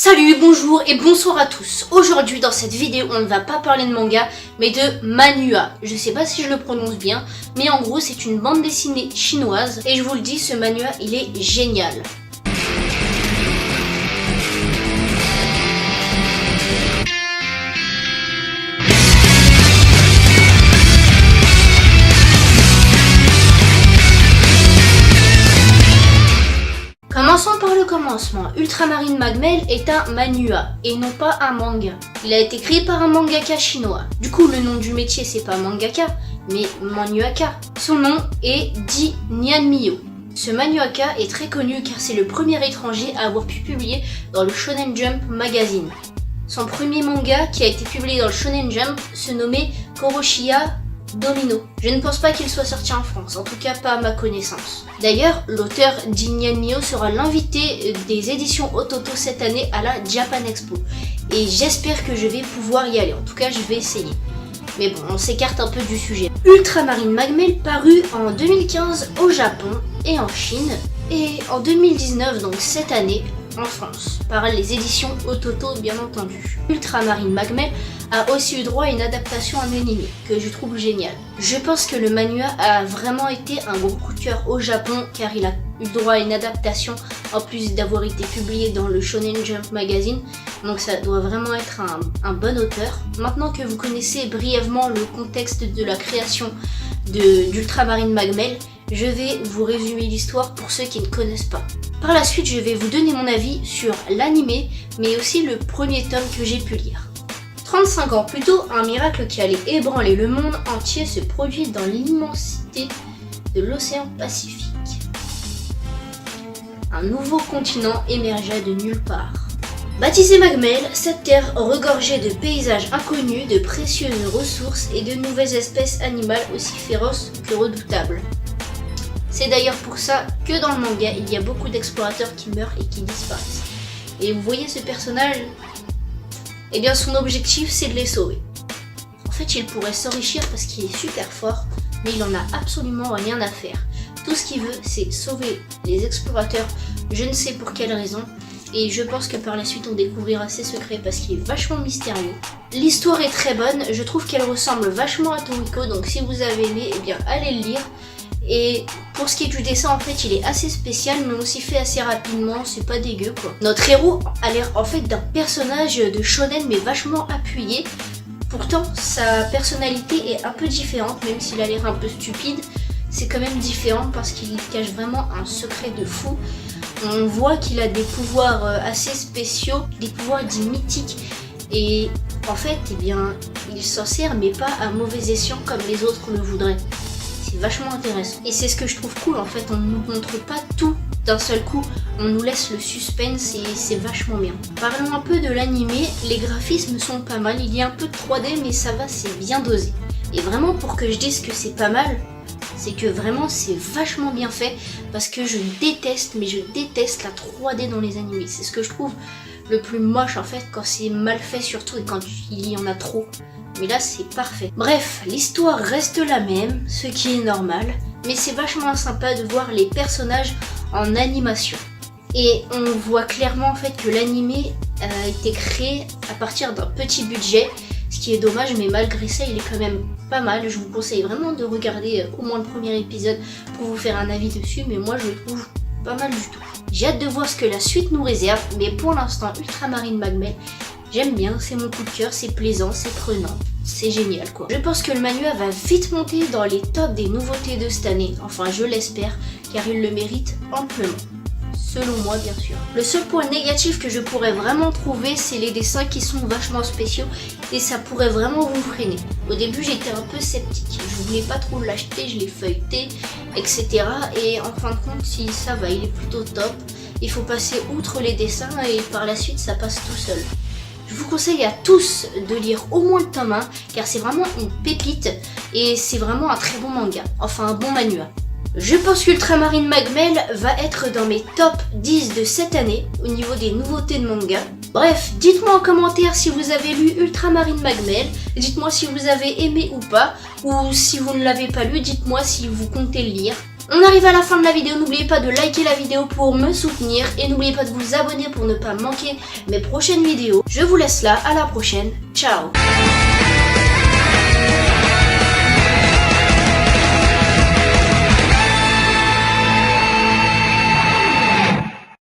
Salut, bonjour et bonsoir à tous. Aujourd'hui dans cette vidéo on ne va pas parler de manga mais de manhwa. Je sais pas si je le prononce bien mais en gros c'est une bande dessinée chinoise et je vous le dis, ce manhwa il est génial. Commençons par le commencement. Ultramarine Magmel est un manhwa et non pas un manga. Il a été créé par un mangaka chinois. Du coup, le nom du métier c'est pas mangaka, mais manhwaka. Son nom est Di Nyanmyo. Ce manhwaka est très connu car c'est le premier étranger à avoir pu publier dans le Shonen Jump magazine. Son premier manga qui a été publié dans le Shonen Jump se nommait Koroshiya Domino. Je ne pense pas qu'il soit sorti en France, en tout cas pas à ma connaissance. D'ailleurs, l'auteur Di Nyanmyo sera l'invité des éditions Ototo cette année à la Japan Expo. Et j'espère que je vais pouvoir y aller, en tout cas je vais essayer. Mais bon, on s'écarte un peu du sujet. Ultramarine Magmel parut en 2015 au Japon et en Chine, et en 2019, donc cette année, en France, par les éditions Ototo bien entendu. Ultramarine Magmel a aussi eu droit à une adaptation en animé, que je trouve génial. Je pense que le manhwa a vraiment été un gros coup de cœur au Japon, car il a eu droit à une adaptation, en plus d'avoir été publié dans le Shonen Jump magazine, donc ça doit vraiment être un bon auteur. Maintenant que vous connaissez brièvement le contexte de la création d'Ultramarine Magmel, je vais vous résumer l'histoire pour ceux qui ne connaissent pas. Par la suite, je vais vous donner mon avis sur l'animé, mais aussi le premier tome que j'ai pu lire. 35 ans plus tôt, un miracle qui allait ébranler le monde entier se produit dans l'immensité de l'océan Pacifique. Un nouveau continent émergea de nulle part. Baptisé Magmel, cette terre regorgeait de paysages inconnus, de précieuses ressources et de nouvelles espèces animales aussi féroces que redoutables. C'est d'ailleurs pour ça que dans le manga, il y a beaucoup d'explorateurs qui meurent et qui disparaissent. Et vous voyez ce personnage ? Eh bien son objectif c'est de les sauver. En fait il pourrait s'enrichir parce qu'il est super fort, mais il en a absolument rien à faire. Tout ce qu'il veut c'est sauver les explorateurs, je ne sais pour quelle raison, et je pense que par la suite on découvrira ses secrets parce qu'il est vachement mystérieux. L'histoire est très bonne, je trouve qu'elle ressemble vachement à Tomiko, donc si vous avez aimé, eh bien allez le lire. Et pour ce qui est du dessin, en fait, il est assez spécial, mais aussi fait assez rapidement, c'est pas dégueu quoi. Notre héros a l'air en fait d'un personnage de shonen, mais vachement appuyé. Pourtant, sa personnalité est un peu différente, même s'il a l'air un peu stupide. C'est quand même différent parce qu'il cache vraiment un secret de fou. On voit qu'il a des pouvoirs assez spéciaux, des pouvoirs dits mythiques. Et en fait, eh bien, il s'en sert, mais pas à mauvais escient comme les autres le voudraient. C'est vachement intéressant. Et c'est ce que je trouve cool en fait, on ne nous montre pas tout d'un seul coup, on nous laisse le suspense et c'est vachement bien. Parlons un peu de l'animé, les graphismes sont pas mal, il y a un peu de 3D mais ça va, c'est bien dosé. Et vraiment pour que je dise que c'est pas mal, c'est que vraiment c'est vachement bien fait parce que je déteste la 3D dans les animés. C'est ce que je trouve le plus moche en fait quand c'est mal fait surtout et quand il y en a trop. Mais là c'est parfait. Bref, l'histoire reste la même, ce qui est normal, mais c'est vachement sympa de voir les personnages en animation. Et on voit clairement en fait que l'animé a été créé à partir d'un petit budget, ce qui est dommage, mais malgré ça il est quand même pas mal. Je vous conseille vraiment de regarder au moins le premier épisode pour vous faire un avis dessus, mais moi je le trouve pas mal du tout. J'ai hâte de voir ce que la suite nous réserve, mais pour l'instant Ultramarine Magmel, j'aime bien, c'est mon coup de cœur, c'est plaisant, c'est prenant, c'est génial quoi. Je pense que le manhwa va vite monter dans les tops des nouveautés de cette année, enfin je l'espère, car il le mérite amplement. Selon moi bien sûr. Le seul point négatif que je pourrais vraiment trouver, c'est les dessins qui sont vachement spéciaux et ça pourrait vraiment vous freiner. Au début j'étais un peu sceptique, je voulais pas trop l'acheter, je l'ai feuilleté, etc. Et en fin de compte, si ça va, il est plutôt top. Il faut passer outre les dessins et par la suite ça passe tout seul. Je vous conseille à tous de lire au moins le tome 1 car c'est vraiment une pépite et c'est vraiment un très bon manga, enfin un bon manhwa. Je pense qu'Ultramarine Magmel va être dans mes top 10 de cette année au niveau des nouveautés de manga. Bref, dites-moi en commentaire si vous avez lu Ultramarine Magmel, dites-moi si vous avez aimé ou pas, ou si vous ne l'avez pas lu, dites-moi si vous comptez le lire. On arrive à la fin de la vidéo, n'oubliez pas de liker la vidéo pour me soutenir et n'oubliez pas de vous abonner pour ne pas manquer mes prochaines vidéos. Je vous laisse là, à la prochaine, ciao.